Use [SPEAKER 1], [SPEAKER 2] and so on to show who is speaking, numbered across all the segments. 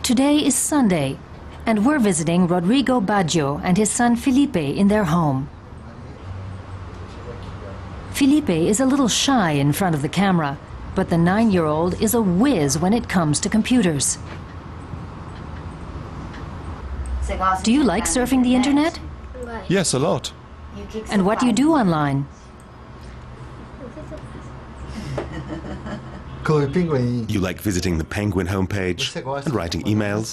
[SPEAKER 1] Today is Sunday, and we're visiting Rodrigo Baggio and his son Felipe in their home. Felipe is a little shy in front of the camera, but the 9-year-old is a whiz when it comes to computers. Do you like surfing the internet?
[SPEAKER 2] Yes, a lot.
[SPEAKER 1] And what do you do online?
[SPEAKER 2] You like visiting the Penguin homepage and writing emails?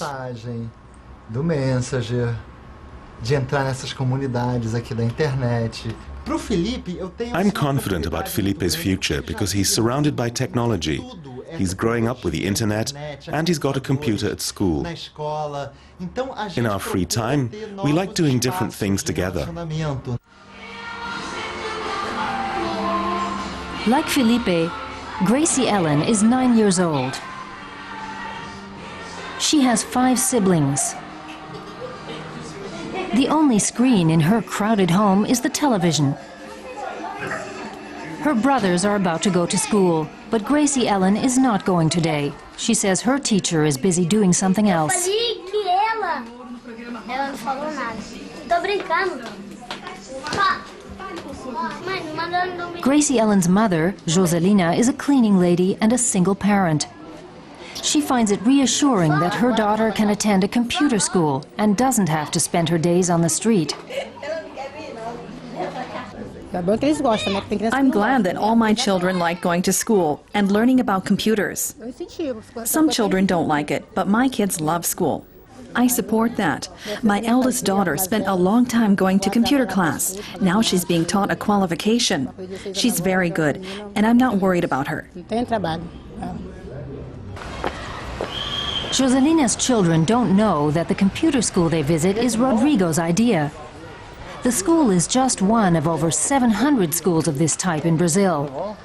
[SPEAKER 3] Do Messenger, de entrar nessas comunidades aqui da internet.
[SPEAKER 2] I'm confident about Felipe's future because he's surrounded by technology. He's growing up with the internet and he's got a computer at school. In our free time, we like doing different things together.
[SPEAKER 1] Like Felipe, Gracie Ellen is 9 years old. She has 5 siblings. The only screen in her crowded home is the television. Her brothers are about to go to school, but Gracie Ellen is not going today. She says her teacher is busy doing something else. Gracie Ellen's mother, Joselina, is a cleaning lady and a single parent. She finds it reassuring that her daughter can attend a computer school and doesn't have to spend her days on the street.
[SPEAKER 4] I'm glad that all my children like going to school and learning about computers. Some children don't like it, but my kids love school. I support that. My eldest daughter spent a long time going to computer class. Now she's being taught a qualification. She's very good, and I'm not worried about her.
[SPEAKER 1] Joselina's children don't know that the computer school they visit is Rodrigo's idea. The school is just one of over 700 schools of this type in Brazil.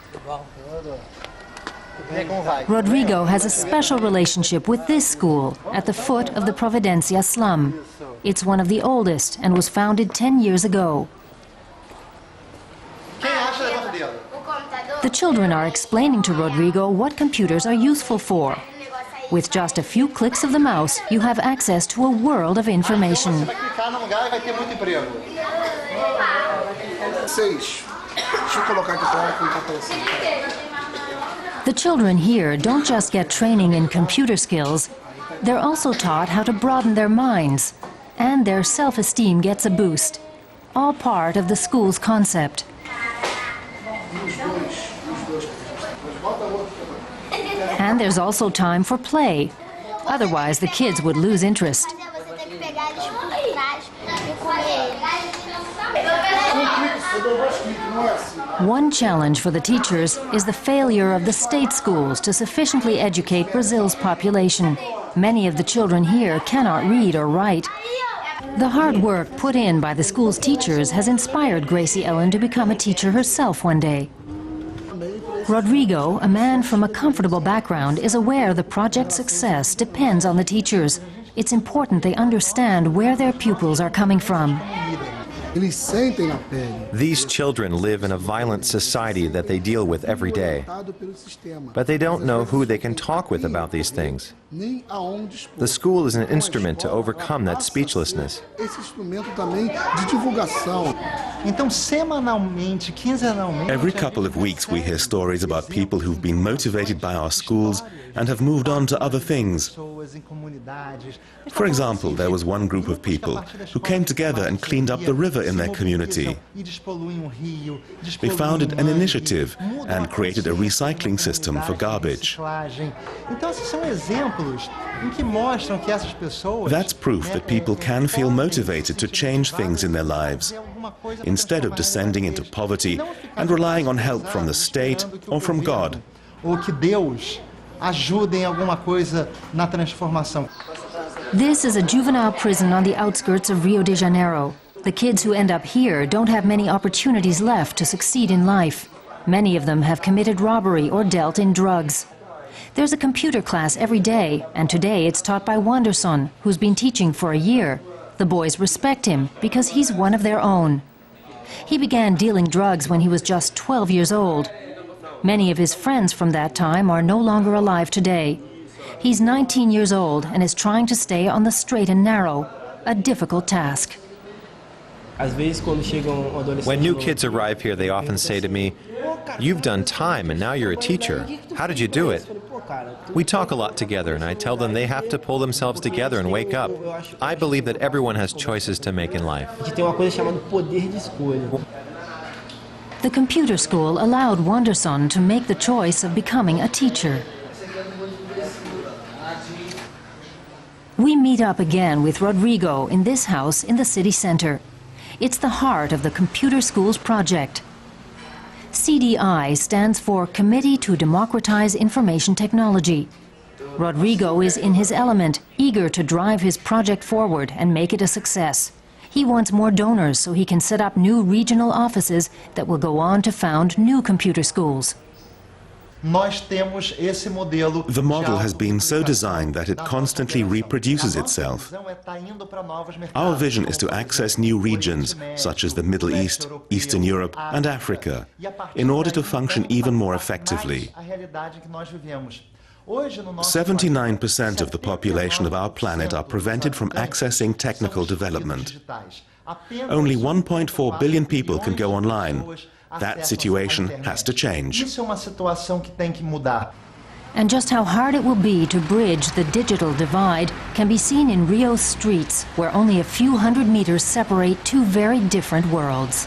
[SPEAKER 1] Rodrigo has a special relationship with this school at the foot of the Providencia slum. It's one of the oldest and was founded 10 years ago. The children are explaining to Rodrigo what computers are useful for. With just a few clicks of the mouse, you have access to a world of information. The children here don't just get training in computer skills, they're also taught how to broaden their minds, and their self-esteem gets a boost, all part of the school's concept. And there's also time for play, otherwise the kids would lose interest. One challenge for the teachers is the failure of the state schools to sufficiently educate Brazil's population. Many of the children here cannot read or write. The hard work put in by the school's teachers has inspired Gracie Ellen to become a teacher herself one day. Rodrigo, a man from a comfortable background, is aware the project's success depends on the teachers. It's important they understand where their pupils are coming from.
[SPEAKER 5] These children live in a violent society that they deal with every day, but they don't know who they can talk with about these things. The school is an instrument to overcome that speechlessness.
[SPEAKER 2] Every couple of weeks we hear stories about people who've been motivated by our schools and have moved on to other things. For example, there was one group of people who came together and cleaned up the river in their community. They founded an initiative and created a recycling system for garbage. That's proof that people can feel motivated to change things in their lives, instead of descending into poverty and relying on help from the state or from God.
[SPEAKER 1] This is a juvenile prison on the outskirts of Rio de Janeiro. The kids who end up here don't have many opportunities left to succeed in life. Many of them have committed robbery or dealt in drugs. There's a computer class every day, and today it's taught by Wanderson, who's been teaching for a year. The boys respect him because he's one of their own. He began dealing drugs when he was just 12 years old. Many of his friends from that time are no longer alive today. He's 19 years old and is trying to stay on the straight and narrow, a difficult task.
[SPEAKER 5] When new kids arrive here, they often say to me, "You've done time and now you're a teacher. How did you do it?" We talk a lot together and I tell them they have to pull themselves together and wake up. I believe that everyone has choices to make in life.
[SPEAKER 1] The computer school allowed Wanderson to make the choice of becoming a teacher. We meet up again with Rodrigo in this house in the city center. It's the heart of the computer school's project. CDI stands for Committee to Democratize Information Technology. Rodrigo is in his element, eager to drive his project forward and make it a success. He wants more donors so he can set up new regional offices that will go on to found new computer schools.
[SPEAKER 2] The model has been so designed that it constantly reproduces itself. Our vision is to access new regions, such as the Middle East, Eastern Europe and Africa, in order to function even more effectively. 79% of the population of our planet are prevented from accessing technical development. Only 1.4 billion people can go online. That situation has to change.
[SPEAKER 1] And just how hard it will be to bridge the digital divide can be seen in Rio's streets, where only a few hundred meters separate two very different worlds.